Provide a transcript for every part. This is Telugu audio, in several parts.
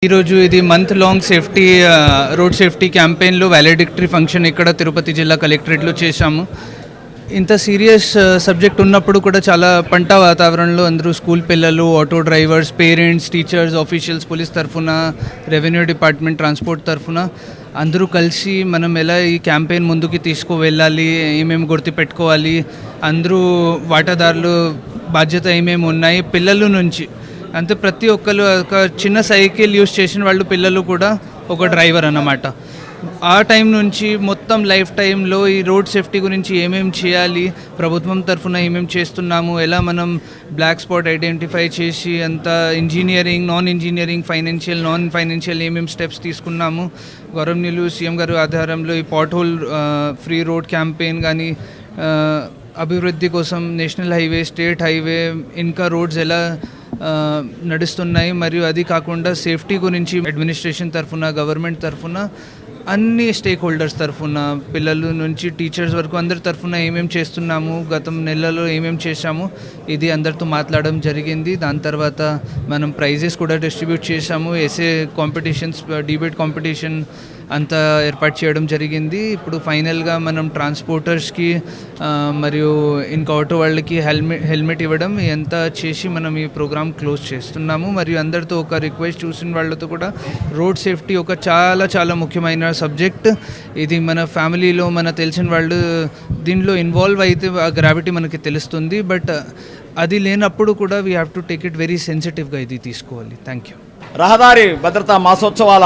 ఈరోజు ఇది month long safety road safety క్యాంపెయిన్లో వాలిడిక్టరీ ఫంక్షన్ ఇక్కడ తిరుపతి జిల్లా కలెక్టరేట్లో చేశాము. ఇంత సీరియస్ సబ్జెక్ట్ ఉన్నప్పుడు కూడా చాలా పంట వాతావరణంలో అందరూ స్కూల్ పిల్లలు, auto drivers, parents, teachers, officials, police తరఫున, రెవెన్యూ డిపార్ట్మెంట్, ట్రాన్స్పోర్ట్ తరఫున అందరూ కలిసి మనం ఎలా ఈ క్యాంపెయిన్ ముందుకు తీసుకువెళ్ళాలి, ఏమేమి గుర్తుపెట్టుకోవాలి, అందరూ వాటాదారులు బాధ్యత ఏమేమి ఉన్నాయి, పిల్లల నుంచి అంతే ప్రతి ఒక్కరు ఒక చిన్న సైకిల్ యూస్ చేసిన వాళ్ళు పిల్లలు కూడా ఒక డ్రైవర్ అన్నమాట. ఆ టైం నుంచి మొత్తం లైఫ్ టైంలో ఈ రోడ్ సేఫ్టీ గురించి ఏమేమి చేయాలి, ప్రభుత్వం తరఫున ఏమేమి చేస్తున్నాము, ఎలా మనం బ్లాక్ స్పాట్ ఐడెంటిఫై చేసి అంత engineering, non engineering, financial, non financial ఏమేమి స్టెప్స్ తీసుకున్నాము, గౌరవనీయులు సీఎం గారు ఆధారంలో ఈ pothole free road campaign కానీ, అభివృద్ధి కోసం నేషనల్ హైవే, స్టేట్ హైవే, ఇంకా రోడ్స్ ఎలా నడుస్తున్నాయి, మరియు అది కాకుండా సేఫ్టీ గురించి అడ్మినిస్ట్రేషన్ తరఫున, గవర్నమెంట్ తరఫున, అన్ని స్టేక్ హోల్డర్స్ తరఫున, పిల్లల నుంచి టీచర్స్ వరకు అందరి తరఫున ఏమేమి చేస్తున్నాము, గతం నెలలో ఏమేమి చేశాము, ఇది అందరితో మాట్లాడడం జరిగింది. దాని తర్వాత మనం ప్రైజెస్ కూడా డిస్ట్రిబ్యూట్ చేశాము. ఎస్ఏ కాంపిటీషన్స్, డిబేట్ కాంపిటీషన్ అంతా ఏర్పాటు చేయడం జరిగింది. ఇప్పుడు ఫైనల్గా మనం ట్రాన్స్పోర్టర్స్కి మరియు ఇంకా ఆటో వాళ్ళకి హెల్మెట్ ఇవ్వడం ఎంత చేసి మనం ఈ ప్రోగ్రామ్ క్లోజ్ చేస్తున్నాము. మరియు అందరితో ఒక రిక్వెస్ట్, చూసిన వాళ్ళతో కూడా రోడ్ సేఫ్టీ ఒక చాలా చాలా ముఖ్యమైన సబ్జెక్ట్. ఇది మన ఫ్యామిలీలో మన తెలిసిన వాళ్ళు దీనిలో ఇన్వాల్వ్ అయితే ఆ గ్రావిటీ మనకి తెలుస్తుంది. బట్ అది లేనప్పుడు కూడా we have to take it very సెన్సిటివ్గా ఇది తీసుకోవాలి. Thank you. రహదారి భద్రతా మాసోత్సవాల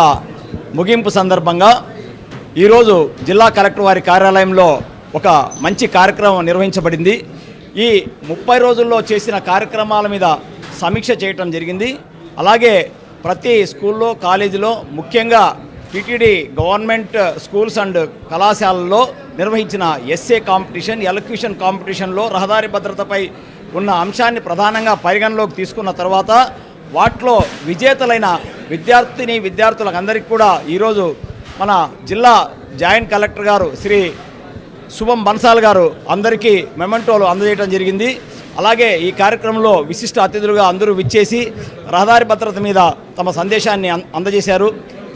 ముగింపు సందర్భంగా ఈరోజు జిల్లా కలెక్టర్ వారి కార్యాలయంలో ఒక మంచి కార్యక్రమం నిర్వహించబడింది. ఈ 30 రోజుల్లో చేసిన కార్యక్రమాల మీద సమీక్ష చేయటం జరిగింది. అలాగే ప్రతి స్కూల్లో, కాలేజీలో, ముఖ్యంగా టిటిడి గవర్నమెంట్ స్కూల్స్ అండ్ కళాశాలల్లో నిర్వహించిన ఎస్ఏ కాంపిటీషన్, ఎలక్యూషన్ కాంపిటీషన్లో రహదారి భద్రతపై ఉన్న అంశాన్ని ప్రధానంగా పరిగణలోకి తీసుకున్న తర్వాత వాటిలో విజేతలైన విద్యార్థులకు అందరికీ కూడా ఈరోజు మన జిల్లా జాయింట్ కలెక్టర్ గారు శ్రీ శుభం బన్సాల్ గారు అందరికీ మెమెంటోలు అందజేయడం జరిగింది. అలాగే ఈ కార్యక్రమంలో విశిష్ట అతిథులుగా అందరూ విచ్చేసి రహదారి భద్రత మీద తమ సందేశాన్ని అందజేశారు.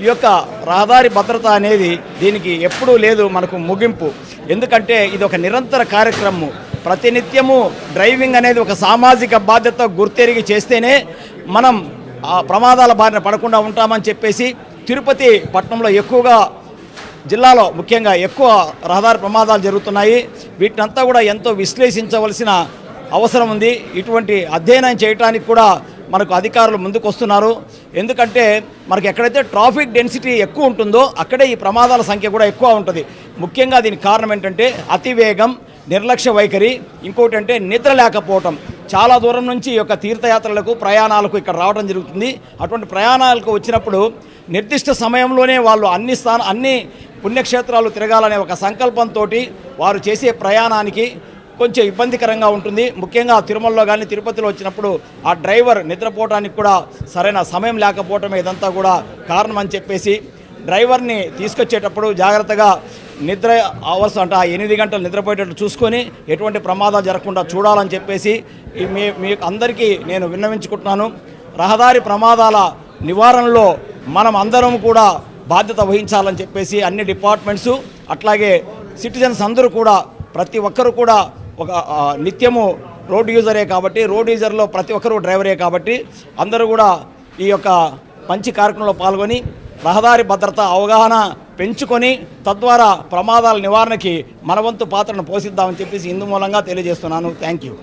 ఈ యొక్క రహదారి భద్రత అనేది దీనికి ఎప్పుడూ లేదు మనకు ముగింపు. ఎందుకంటే ఇది ఒక నిరంతర కార్యక్రమం. ప్రతినిత్యము డ్రైవింగ్ అనేది ఒక సామాజిక బాధ్యత గుర్తెరిగి చేస్తేనే మనం ప్రమాదాల బారిన పడకుండా ఉంటామని చెప్పేసి తిరుపతి పట్టణంలో ఎక్కువగా, జిల్లాలో ముఖ్యంగా ఎక్కువ రహదారి ప్రమాదాలు జరుగుతున్నాయి. వీటినంతా కూడా ఎంతో విశ్లేషించవలసిన అవసరం ఉంది. ఇటువంటి అధ్యయనం చేయడానికి కూడా మనకు అధికారులు ముందుకు వస్తున్నారు. ఎందుకంటే మనకు ఎక్కడైతే ట్రాఫిక్ డెన్సిటీ ఎక్కువ ఉంటుందో అక్కడే ఈ ప్రమాదాల సంఖ్య కూడా ఎక్కువ ఉంటుంది. ముఖ్యంగా దీనికి కారణం ఏంటంటే అతివేగం, నిర్లక్ష్య వైఖరి, ఇంకోటి అంటే నిద్ర లేకపోవటం. చాలా దూరం నుంచి ఈ యొక్క తీర్థయాత్రలకు, ప్రయాణాలకు ఇక్కడ రావడం జరుగుతుంది. అటువంటి ప్రయాణాలకు వచ్చినప్పుడు నిర్దిష్ట సమయంలోనే వాళ్ళు అన్ని పుణ్యక్షేత్రాలు తిరగాలనే ఒక సంకల్పంతో వారు చేసే ప్రయాణానికి కొంచెం ఇబ్బందికరంగా ఉంటుంది. ముఖ్యంగా తిరుమలలో కానీ తిరుపతిలో వచ్చినప్పుడు ఆ డ్రైవర్ నిద్రపోవడానికి కూడా సరైన సమయం లేకపోవటమే ఇదంతా కూడా కారణం అని చెప్పేసి డ్రైవర్ని తీసుకొచ్చేటప్పుడు జాగ్రత్తగా నిద్ర అవర్స్ అంటే 8 గంటలు నిద్రపోయేటట్టు చూసుకొని ఎటువంటి ప్రమాదాలు జరగకుండా చూడాలని చెప్పేసి మీకు అందరికీ నేను విన్నవించుకుంటున్నాను. రహదారి ప్రమాదాల నివారణలో మనం అందరం కూడా బాధ్యత వహించాలని చెప్పేసి అన్ని డిపార్ట్మెంట్సు, అట్లాగే సిటిజన్స్ అందరూ కూడా, ప్రతి ఒక్కరు కూడా ఒక నిత్యము రోడ్ యూజరే కాబట్టి, రోడ్ యూజర్లో ప్రతి ఒక్కరు డ్రైవరే కాబట్టి అందరూ కూడా ఈ యొక్క మంచి కార్యక్రమంలో పాల్గొని రహదారి భద్రత అవగాహన పెంచుకొని తద్వారా ప్రమాదాల నివారణకి మనవంతు పాత్రను పోషిద్దామని చెప్పేసి ఇందు మూలంగా తెలియజేస్తున్నాను. Thank you.